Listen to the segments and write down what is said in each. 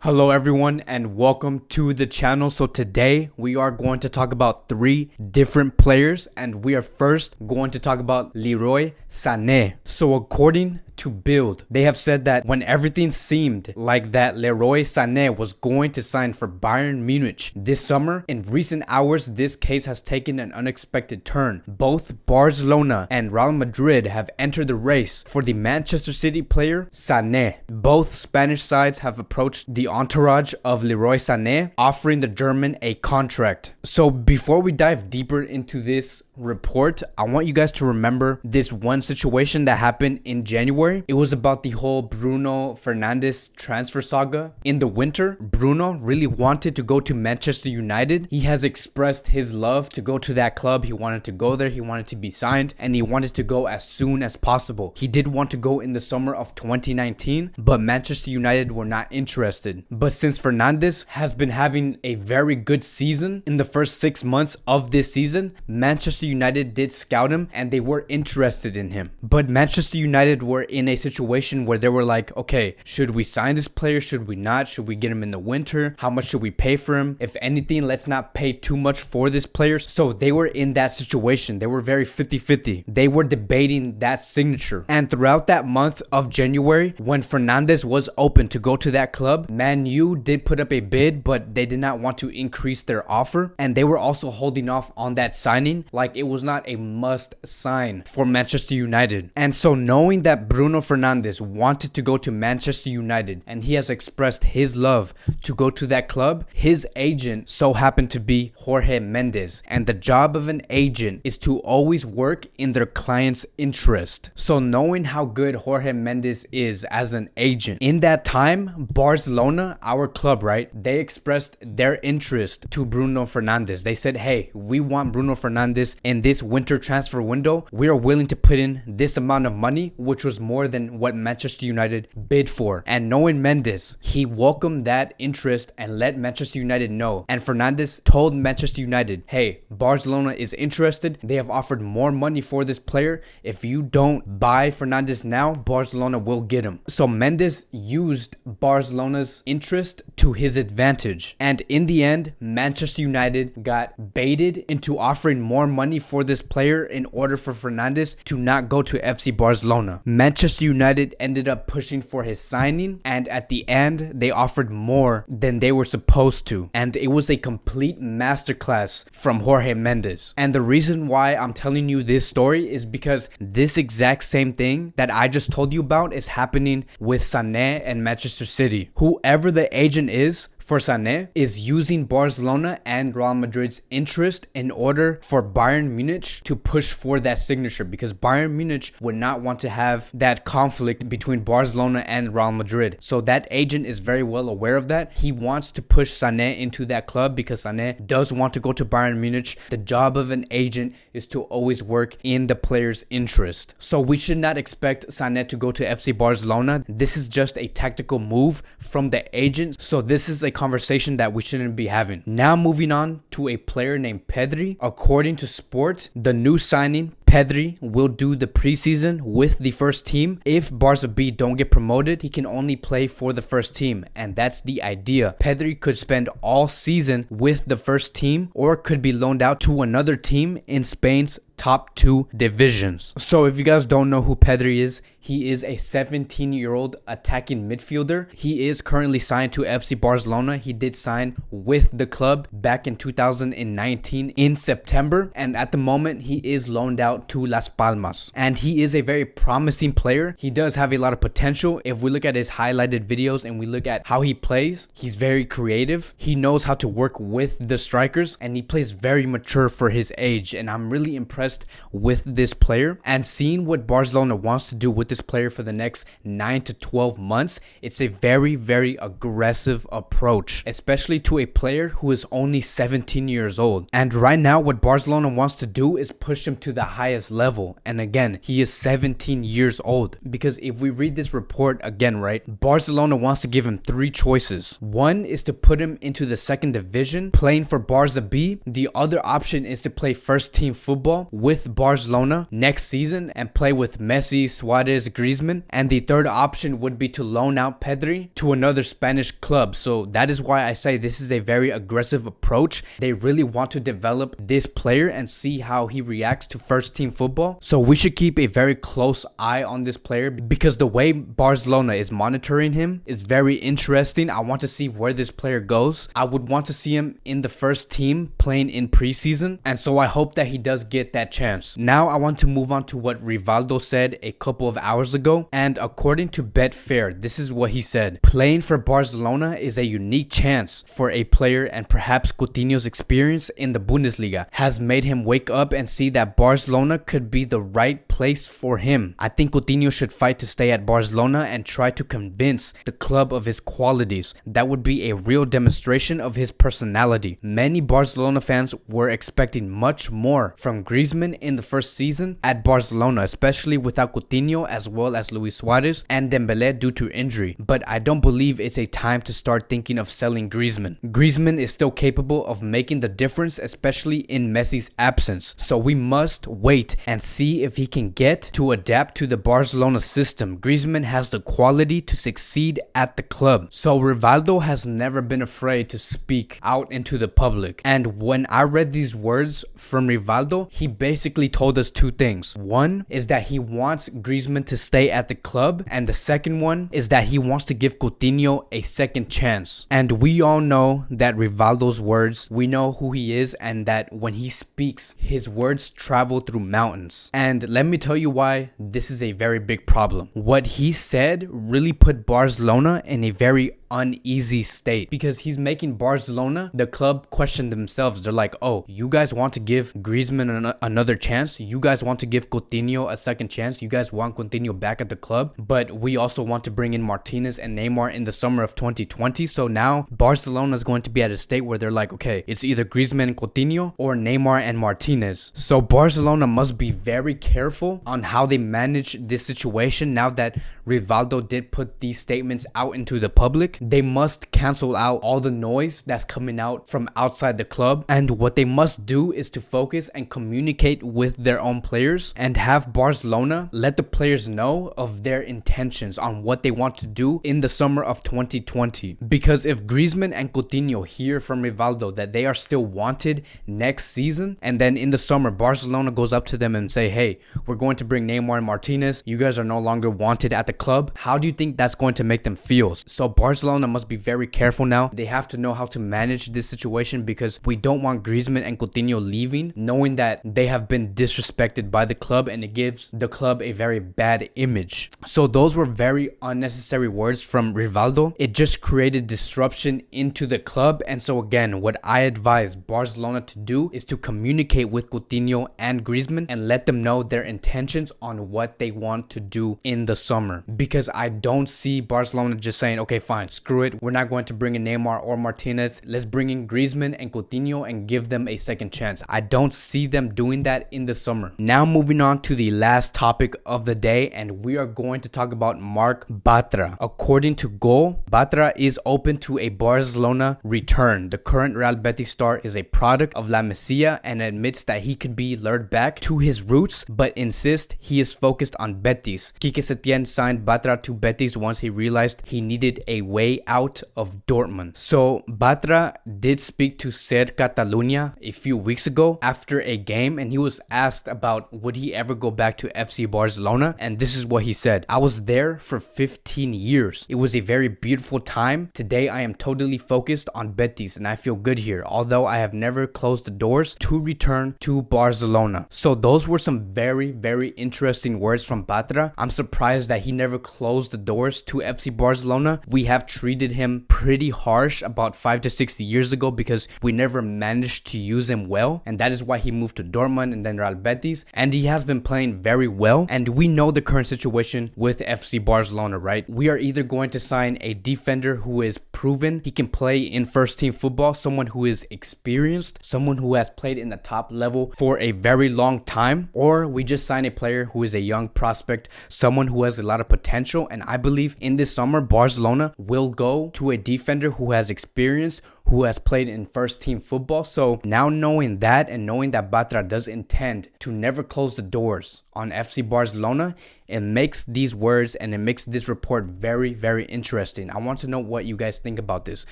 Hello everyone and welcome to the channel. So today we are going to talk about three different players, and we are first going to talk about Leroy Sane. So according to Build, they have said that when everything seemed like that Leroy Sane was going to sign for Bayern Munich this summer, in recent hours this case has taken an unexpected turn. Both Barcelona and Real Madrid have entered the race for the Manchester City player Sane. Both Spanish sides have approached the entourage of Leroy Sane, offering the German a contract. So before we dive deeper into this report, I want you guys to remember this one situation that happened in January. It was about the whole Bruno Fernandes transfer saga. In the winter, Bruno really wanted to go to Manchester United. He has expressed his love to go to that club. He wanted to go there, he wanted to be signed, and he wanted to go as soon as possible. He did want to go in the summer of 2019, but Manchester United were not interested. But since Fernandes has been having a very good season in the first 6 months of this season, Manchester United did scout him and they were interested in him. But Manchester United were in a situation where they were like, okay, should we sign this player? Should we not? Should we get him in the winter? How much should we pay for him? If anything, let's not pay too much for this player. So they were in that situation. They were very 50-50. They were debating that signature. And throughout that month of January, when Fernandes was open to go to that club, Man U did put up a bid, but they did not want to increase their offer. And they were also holding off on that signing. Like, it was not a must sign for Manchester United. And so knowing that Bruno Fernandes wanted to go to Manchester United and he has expressed his love to go to that club, his agent so happened to be Jorge Mendes. And the job of an agent is to always work in their client's interest. So knowing how good Jorge Mendes is as an agent, in that time, Barcelona, our club, right, they expressed their interest to Bruno Fernandes. They said, hey, we want Bruno Fernandes in this winter transfer window. We are willing to put in this amount of money, which was more than what Manchester United bid for. And knowing Mendes, he welcomed that interest and let Manchester United know. And Fernandes told Manchester United, hey, Barcelona is interested. They have offered more money for this player. If you don't buy Fernandes now, Barcelona will get him. So Mendes used Barcelona's interest to his advantage. And in the end, Manchester United got baited into offering more money for this player in order for Fernandes to not go to FC Barcelona. Manchester United ended up pushing for his signing, and at the end, they offered more than they were supposed to. And it was a complete masterclass from Jorge Mendes. And the reason why I'm telling you this story is because this exact same thing that I just told you about is happening with Sane and Manchester City. Whoever the agent is for Sane is using Barcelona and Real Madrid's interest in order for Bayern Munich to push for that signature, because Bayern Munich would not want to have that conflict between Barcelona and Real Madrid. So that agent is very well aware of that. He wants to push Sane into that club because Sane does want to go to Bayern Munich. The job of an agent is to always work in the player's interest. So we should not expect Sane to go to FC Barcelona. This is just a tactical move from the agent. So this is a conversation that we shouldn't be having. Now moving on to a player named Pedri. According to Sport, the new signing, Pedri, will do the preseason with the first team. If Barca B don't get promoted, he can only play for the first team, and that's the idea. Pedri could spend all season with the first team or could be loaned out to another team in Spain's top 2 divisions. So if you guys don't know who Pedri is, he is a 17-year-old attacking midfielder. He is currently signed to FC Barcelona. He did sign with the club back in 2019 in September, and at the moment he is loaned out to Las Palmas. And he is a very promising player. He does have a lot of potential. If we look at his highlighted videos and we look at how he plays, he's very creative. He knows how to work with the strikers, and he plays very mature for his age, and I'm really impressed with this player. And seeing what Barcelona wants to do with this player for the next 9 to 12 months, it's a very, very aggressive approach, especially to a player who is only 17 years old. And right now, what Barcelona wants to do is push him to the highest level. And again, he is 17 years old. Because if we read this report again, right, Barcelona wants to give him 3 choices. One is to put him into the second division, playing for Barca B. The other option is to play first team football with Barcelona next season and play with Messi, Suarez, is Griezmann, and the third option would be to loan out Pedri to another Spanish club. So that is why I say this is a very aggressive approach. They really want to develop this player and see how he reacts to first team football. So we should keep a very close eye on this player because the way Barcelona is monitoring him is very interesting. I want to see where this player goes. I would want to see him in the first team playing in preseason, and so I hope that he does get that chance. Now I want to move on to what Rivaldo said a couple of hours ago, and according to Betfair, this is what he said: playing for Barcelona is a unique chance for a player, and perhaps Coutinho's experience in the Bundesliga has made him wake up and see that Barcelona could be the right place for him. I think Coutinho should fight to stay at Barcelona and try to convince the club of his qualities. That would be a real demonstration of his personality. Many Barcelona fans were expecting much more from Griezmann in the first season at Barcelona, especially without Coutinho as well as Luis Suarez and Dembele due to injury. But I don't believe it's a time to start thinking of selling Griezmann. Griezmann is still capable of making the difference, especially in Messi's absence. So we must wait and see if he can get to adapt to the Barcelona system. Griezmann has the quality to succeed at the club. So Rivaldo has never been afraid to speak out into the public. And when I read these words from Rivaldo, he basically told us two things. One is that he wants Griezmann to stay at the club, and the second one is that he wants to give Coutinho a second chance. And we all know that Rivaldo's words, we know who he is, and that when he speaks, his words travel through mountains. And let me tell you why this is a very big problem. What he said really put Barcelona in a very uneasy state because he's making Barcelona, the club, question themselves. They're like, oh, you guys want to give Griezmann another chance? You guys want to give Coutinho a second chance? You guys want Coutinho back at the club? But we also want to bring in Martinez and Neymar in the summer of 2020. So now Barcelona is going to be at a state where they're like, okay, it's either Griezmann and Coutinho or Neymar and Martinez. So Barcelona must be very careful on how they manage this situation now that Rivaldo did put these statements out into the public. They must cancel out all the noise that's coming out from outside the club, and what they must do is to focus and communicate with their own players and have Barcelona let the players know of their intentions on what they want to do in the summer of 2020. Because if Griezmann and Coutinho hear from Rivaldo that they are still wanted next season, and then in the summer Barcelona goes up to them and say, hey, we're going to bring Neymar and Martinez, you guys are no longer wanted at the club, how do you think that's going to make them feel? So Barcelona must be very careful now. They have to know how to manage this situation because we don't want Griezmann and Coutinho leaving knowing that they have been disrespected by the club, and it gives the club a very bad image. So those were very unnecessary words from Rivaldo. It just created disruption into the club. And so again, what I advise Barcelona to do is to communicate with Coutinho and Griezmann and let them know their intentions on what they want to do in the summer, because I don't see Barcelona just saying, okay, fine, screw it, we're not going to bring in Neymar or Martinez, let's bring in Griezmann and Coutinho and give them a second chance. I don't see them doing that in the summer. Now moving on to the last topic of the day, and we are going to talk about Marc Batra. According to Goal, Batra is open to a Barcelona return. The current Real Betis star is a product of La Masia and admits that he could be lured back to his roots, but insists he is focused on Betis. Quique Setién signed Batra to Betis once he realized he needed a way out of Dortmund. So Batra did speak to Ser Catalunya a few weeks ago after a game, and he was asked about would he ever go back to FC Barcelona, and this is what he said: I was there for 15 years. It was a very beautiful time. Today I am totally focused on Betis and I feel good here, although I have never closed the doors to return to Barcelona. So those were some very, very interesting words from Batra. I'm surprised that he never closed the doors to FC Barcelona. We have treated him pretty harsh about 5 to 6 years ago because we never managed to use him well, and that is why he moved to Dortmund and then Real Betis, and he has been playing very well. And we know the current situation with FC Barcelona, right? We are either going to sign a defender who is proven he can play in first team football, someone who is experienced, someone who has played in the top level for a very long time, or we just sign a player who is a young prospect, someone who has a lot of potential. And I believe in this summer Barcelona will go to a defender who has experience, who has played in first team football. So now knowing that, and knowing that Batra does intend to never close the doors on FC Barcelona, it makes these words and it makes this report very, very interesting. I want to know what you guys think about this.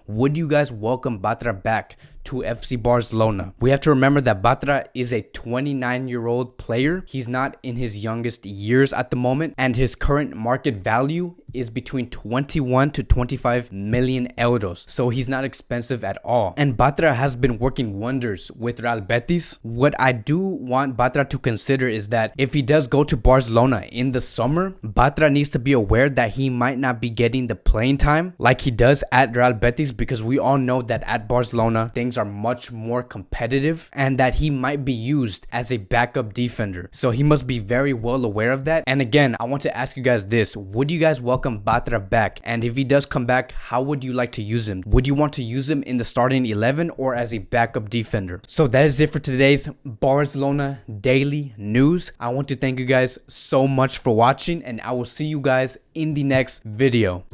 Would you guys welcome Batra back to FC Barcelona? We have to remember that Batra is a 29-year-old player. He's not in his youngest years at the moment, and his current market value is between 21 to 25 million euros. So he's not expensive at all. And Batra has been working wonders with Real Betis. What I do want Batra to consider is that if he does go to Barcelona in the summer, Batra needs to be aware that he might not be getting the playing time like he does at Real Betis, because we all know that at Barcelona things are much more competitive and that he might be used as a backup defender. So he must be very well aware of that. And again, I want to ask you guys this: would you guys welcome Batra back? And if he does come back, how would you like to use him? Would you want to use him in the starting 11 or as a backup defender? So that is it for today's Barcelona Daily News. I want to thank you guys so much for watching, and I will see you guys in the next video.